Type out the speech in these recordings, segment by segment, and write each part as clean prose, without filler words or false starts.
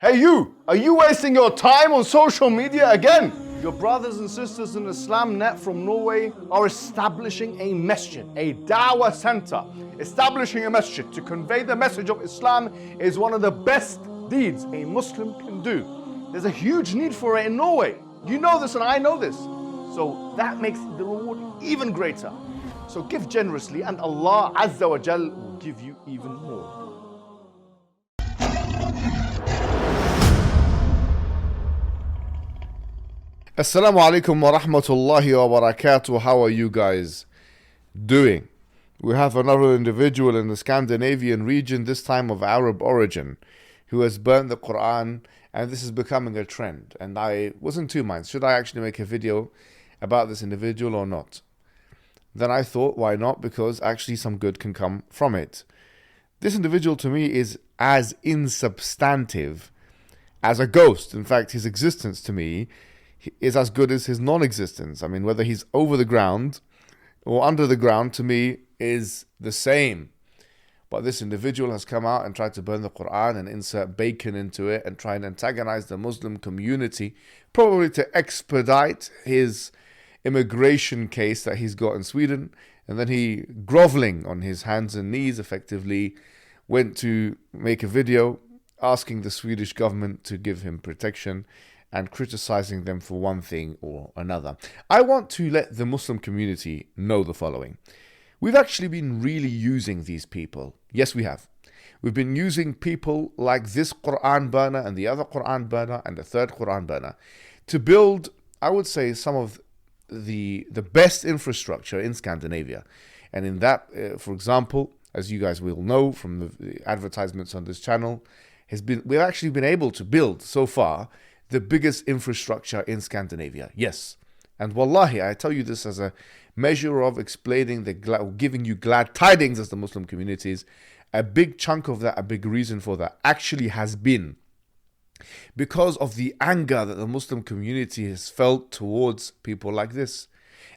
Hey you, are you wasting your time on social media again? Your brothers and sisters in Islam Net from Norway are establishing a masjid, a dawah center. Establishing a masjid to convey the message of Islam is one of the best deeds a Muslim can do. There's a huge need for it in Norway. You know this and I know this. So that makes the reward even greater. So give generously and Allah Azza wa Jal will give you even more. Assalamu alaikum wa rahmatullahi wa barakatuh. How are you guys doing? We have another individual in the Scandinavian region, this time of Arab origin, who has burnt the Qur'an, and this is becoming a trend. And I was in two minds. Should I actually make a video about this individual or not? Then I thought, why not? Because actually some good can come from it. This individual to me is as insubstantive as a ghost. In fact, his existence to me is as good as his non-existence. I mean, whether he's over the ground or under the ground, to me, is the same. But this individual has come out and tried to burn the Qur'an and insert bacon into it and try and antagonize the Muslim community, probably to expedite his immigration case that he's got in Sweden. And then he, groveling on his hands and knees, effectively went to make a video asking the Swedish government to give him protection and criticizing them for one thing or another. I want to let the Muslim community know the following. We've actually been really using these people. Yes, we have. We've been using people like this Qur'an burner and the other Qur'an burner and the third Qur'an burner to build, I would say, some of the best infrastructure in Scandinavia. And in that, for example, as you guys will know from the advertisements on this channel, we've actually been able to build so far the biggest infrastructure in Scandinavia. Yes. And wallahi, I tell you this as a measure of explaining giving you glad tidings as the Muslim communities. A big chunk of that, a big reason for that actually has been because of the anger that the Muslim community has felt towards people like this.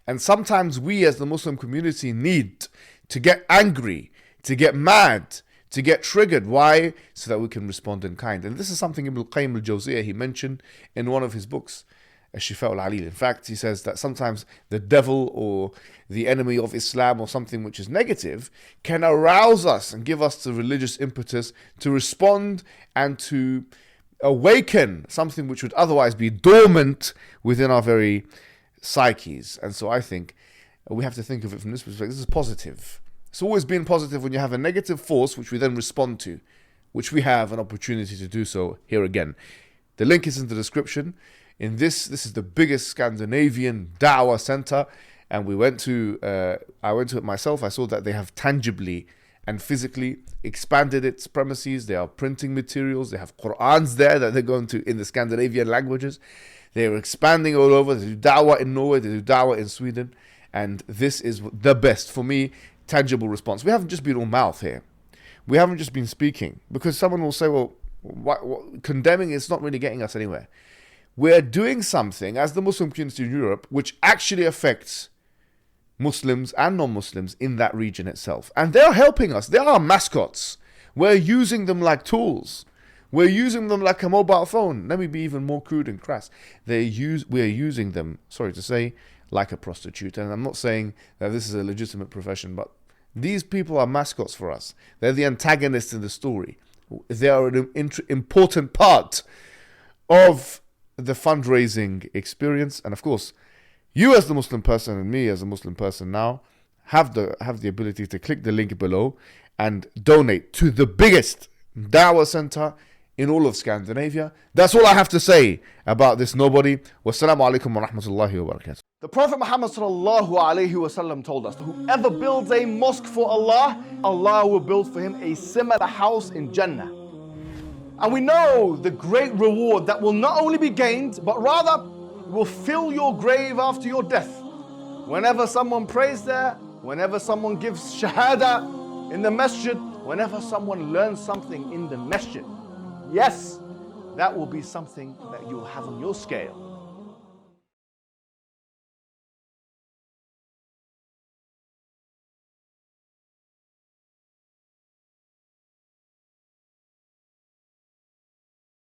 And sometimes we as the Muslim community need to get angry, to get mad, to get triggered. Why? So that we can respond in kind. And this is something 𝙗𝙤𝙘𝙀 he mentioned in one of his books, 𝙗𝙪𝙞𝙀𝙀. In fact, he says that sometimes the devil or the enemy of Islam or something which is negative can arouse us and give us the religious impetus to respond and to awaken something which would otherwise be dormant within our very psyches. And so I think we have to think of it from this perspective. This is positive. It's always been positive when you have a negative force which we then respond to, which we have an opportunity to do so here again. The link is in the description. In this is the biggest Scandinavian dawah center, and I went to it myself. I saw that they have tangibly and physically expanded its premises. They are printing materials. They have Qur'ans there that they're going to in the Scandinavian languages. They're expanding all over. They do dawah in Norway. They do dawah in Sweden. And this is the best, for me, tangible response. We haven't just been all mouth here. We haven't just been speaking. Because someone will say, well, condemning is not really getting us anywhere. We're doing something as the Muslim community in Europe which actually affects Muslims and non-Muslims in that region itself. And they're helping us. They are mascots. We're using them like tools. We're using them like a mobile phone. Let me be even more crude and crass. We're using them, sorry to say, like a prostitute. And I'm not saying that this is a legitimate profession, but these people are mascots for us. They're the antagonists in the story. They are an important part of the fundraising experience. And of course, you as the Muslim person and me as a Muslim person now have the ability to click the link below and donate to the biggest dawah center in all of Scandinavia. That's all I have to say about this nobody. Wassalamu alaikum wa rahmatullahi wa barakatuh. The Prophet Muhammad sallallahu alaihi wasallam told us that whoever builds a mosque for Allah, Allah will build for him a similar house in Jannah. And we know the great reward that will not only be gained, but rather will fill your grave after your death. Whenever someone prays there, whenever someone gives shahada in the masjid, whenever someone learns something in the masjid, yes, that will be something that you'll have on your scale.